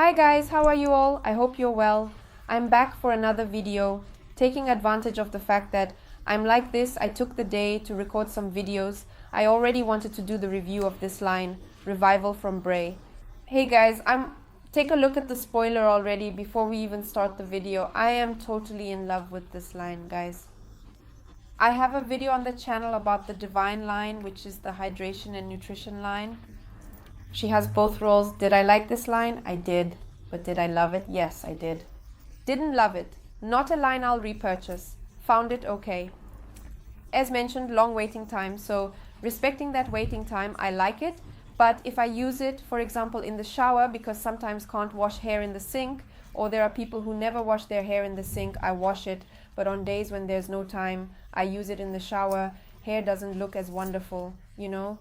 Hi guys, how are you all? I hope you're well. I'm back for another video, taking advantage of the fact that I'm like this. I took the day to record some videos. I already wanted to do the review of this line, Revival from BRAE. Hey guys, take a look at the spoiler already before we even start the video. I am totally in love with this line, guys. I have a video on the channel about the Divine line, which is the hydration and nutrition line. She has both roles. Did I like this line? I did. But did I love it? Yes, I did. Didn't love it. Not a line I'll repurchase. Found it okay. As mentioned, long waiting time. So respecting that waiting time, I like it. But if I use it, for example, in the shower, because sometimes can't wash hair in the sink, or there are people who never wash their hair in the sink, I wash it. But on days when there's no time, I use it in the shower. Hair doesn't look as wonderful, you know.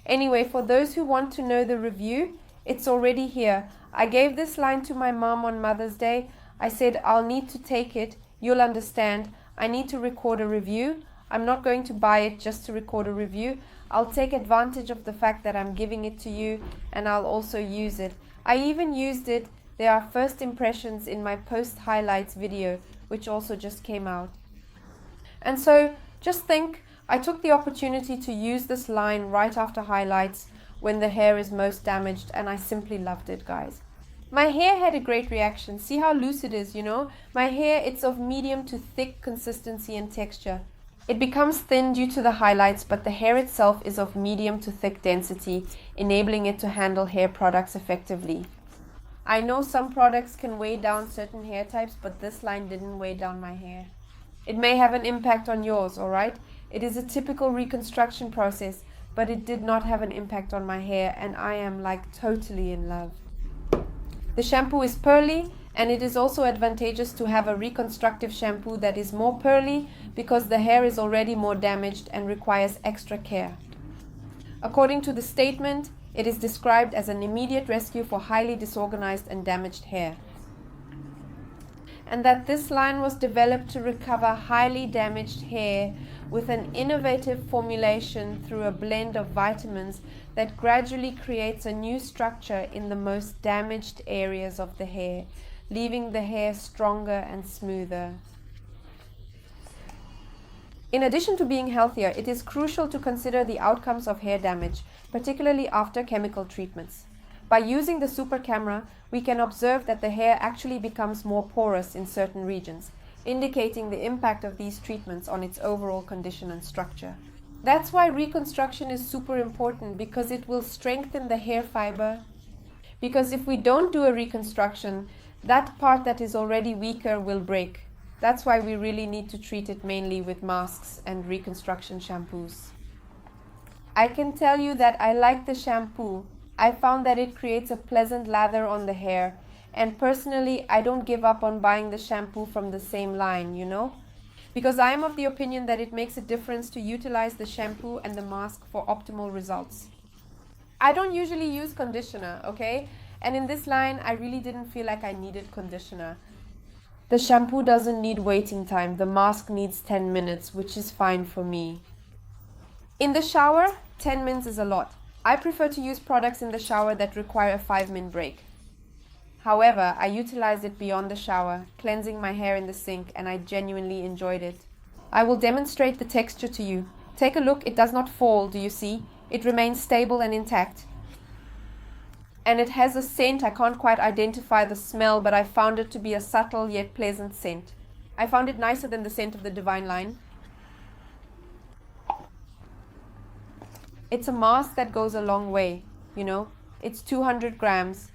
Anyway, for those who want to know the review, it's already here. I gave this line to my mom on Mother's Day. I said, I'll need to take it. You'll understand. I need to record a review. I'm not going to buy it just to record a review. I'll take advantage of the fact that I'm giving it to you, and I'll also use it. I even used it. There are first impressions in my post highlights video, which also just came out. And so just think, I took the opportunity to use this line right after highlights when the hair is most damaged, and I simply loved it, guys. My hair had a great reaction. See how loose it is, you know? My hair, it's of medium to thick consistency and texture. It becomes thin due to the highlights, but the hair itself is of medium to thick density, enabling it to handle hair products effectively. I know some products can weigh down certain hair types, but this line didn't weigh down my hair. It may have an impact on yours, alright? It is a typical reconstruction process, but it did not have an impact on my hair, and I am like totally in love. The shampoo is pearly, and it is also advantageous to have a reconstructive shampoo that is more pearly because the hair is already more damaged and requires extra care. According to the statement, it is described as an immediate rescue for highly disorganized and damaged hair, and that this line was developed to recover highly damaged hair with an innovative formulation through a blend of vitamins that gradually creates a new structure in the most damaged areas of the hair, leaving the hair stronger and smoother. In addition to being healthier, it is crucial to consider the outcomes of hair damage, particularly after chemical treatments. By using the super camera, we can observe that the hair actually becomes more porous in certain regions, indicating the impact of these treatments on its overall condition and structure. That's why reconstruction is super important, because it will strengthen the hair fiber. Because if we don't do a reconstruction, that part that is already weaker will break. That's why we really need to treat it mainly with masks and reconstruction shampoos. I can tell you that I like the shampoo. I found that it creates a pleasant lather on the hair, and personally I don't give up on buying the shampoo from the same line, you know, because I am of the opinion that it makes a difference to utilize the shampoo and the mask for optimal results. I don't usually use conditioner, okay, and in this line I really didn't feel like I needed conditioner. The shampoo doesn't need waiting time, the mask needs 10 minutes, which is fine for me. In the shower, 10 minutes is a lot. I prefer to use products in the shower that require a 5-minute break. However, I utilized it beyond the shower, cleansing my hair in the sink, and I genuinely enjoyed it. I will demonstrate the texture to you. Take a look, it does not fall, do you see? It remains stable and intact. And it has a scent. I can't quite identify the smell, but I found it to be a subtle yet pleasant scent. I found it nicer than the scent of the Divine line. It's a mask that goes a long way, you know. It's 200 grams.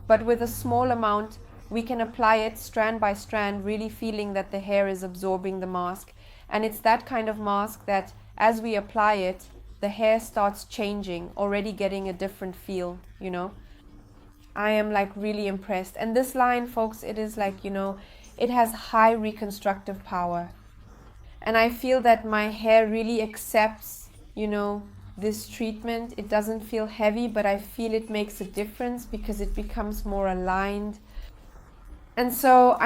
But with a small amount, we can apply it strand by strand, really feeling that the hair is absorbing the mask. And it's that kind of mask that, as we apply it, the hair starts changing, already getting a different feel, you know. I am like really impressed. And this line, folks, it is like, you know, it has high reconstructive power. And I feel that my hair really accepts, you know, this treatment. It doesn't feel heavy, but I feel it makes a difference because it becomes more aligned. And so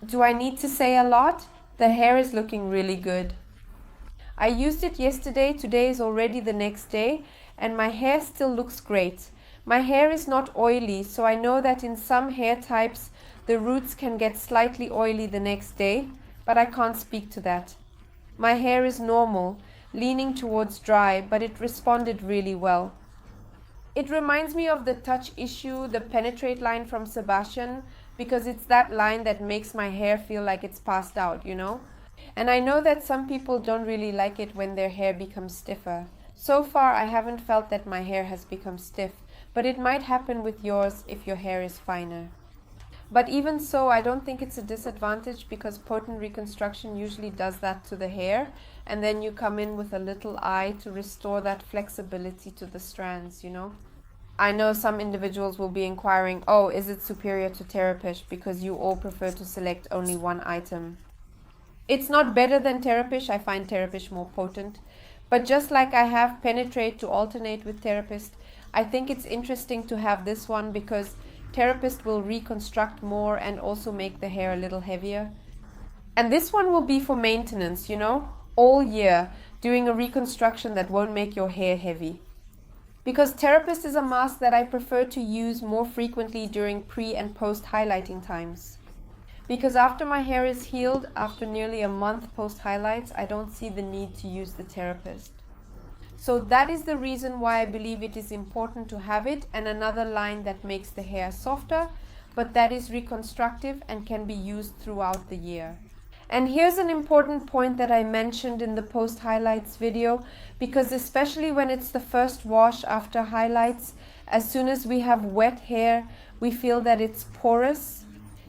do I need to say a lot? The hair is looking really good. I used it yesterday, today is already the next day, and my hair still looks great. My hair is not oily, so I know that in some hair types the roots can get slightly oily the next day, but I can't speak to that. My hair is normal, leaning towards dry, but it responded really well. It reminds me of the touch issue, the penetrate line from Sebastian, because it's that line that makes my hair feel like it's passed out, you know? And I know that some people don't really like it when their hair becomes stiffer. So far, I haven't felt that my hair has become stiff, but it might happen with yours if your hair is finer. But even so, I don't think it's a disadvantage because potent reconstruction usually does that to the hair, and then you come in with a little eye to restore that flexibility to the strands, you know? I know some individuals will be inquiring, oh, is it superior to Therapish because you all prefer to select only one item? It's not better than Therapish, I find Therapish more potent. But just like I have Penetrate to alternate with Therapist, I think it's interesting to have this one because Therapist will reconstruct more and also make the hair a little heavier. And this one will be for maintenance, you know, all year, doing a reconstruction that won't make your hair heavy. Because Therapist is a mask that I prefer to use more frequently during pre and post highlighting times. Because after my hair is healed, after nearly a month post highlights, I don't see the need to use the Therapist. So that is the reason why I believe it is important to have it, and another line that makes the hair softer, but that is reconstructive and can be used throughout the year. And here's an important point that I mentioned in the post highlights video, because especially when it's the first wash after highlights, as soon as we have wet hair, we feel that it's porous.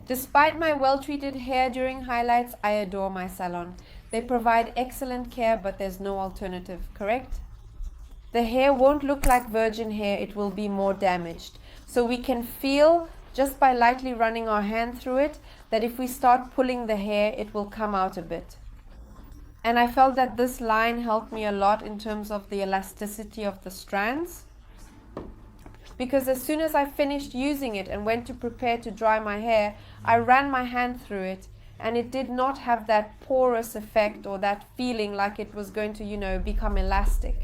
Despite my well-treated hair during highlights, I adore my salon. They provide excellent care, but there's no alternative, correct? The hair won't look like virgin hair, it will be more damaged. So we can feel, just by lightly running our hand through it, that if we start pulling the hair, it will come out a bit. And I felt that this line helped me a lot in terms of the elasticity of the strands. Because as soon as I finished using it and went to prepare to dry my hair, I ran my hand through it, and it did not have that porous effect or that feeling like it was going to, you know, become elastic.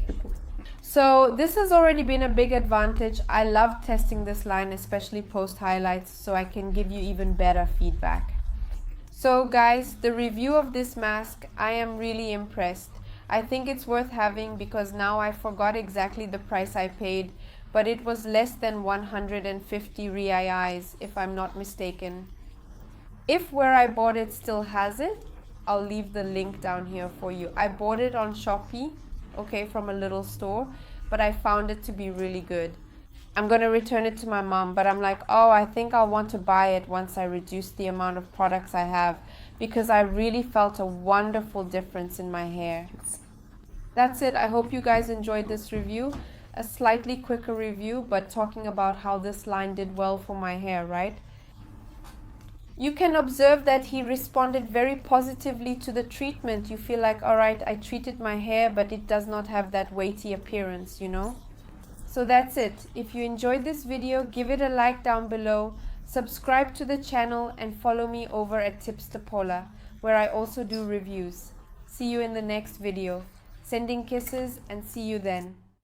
So this has already been a big advantage. I love testing this line, especially post highlights, so I can give you even better feedback. So guys, the review of this mask, I am really impressed. I think it's worth having because now I forgot exactly the price I paid, but it was less than 150 reais if I'm not mistaken. If where I bought it still has it, I'll leave the link down here for you. I bought it on Shopee, okay, from a little store, but I found it to be really good. I'm going to return it to my mom, but I'm like, oh, I think I'll want to buy it once I reduce the amount of products I have, because I really felt a wonderful difference in my hair. That's it. I hope you guys enjoyed this review. A slightly quicker review, but talking about how this line did well for my hair, right? You can observe that he responded very positively to the treatment. You feel like, all right, I treated my hair, but it does not have that weighty appearance, you know? So that's it. If you enjoyed this video, give it a like down below, subscribe to the channel, and follow me over at Tips to Paula, where I also do reviews. See you in the next video. Sending kisses, and see you then.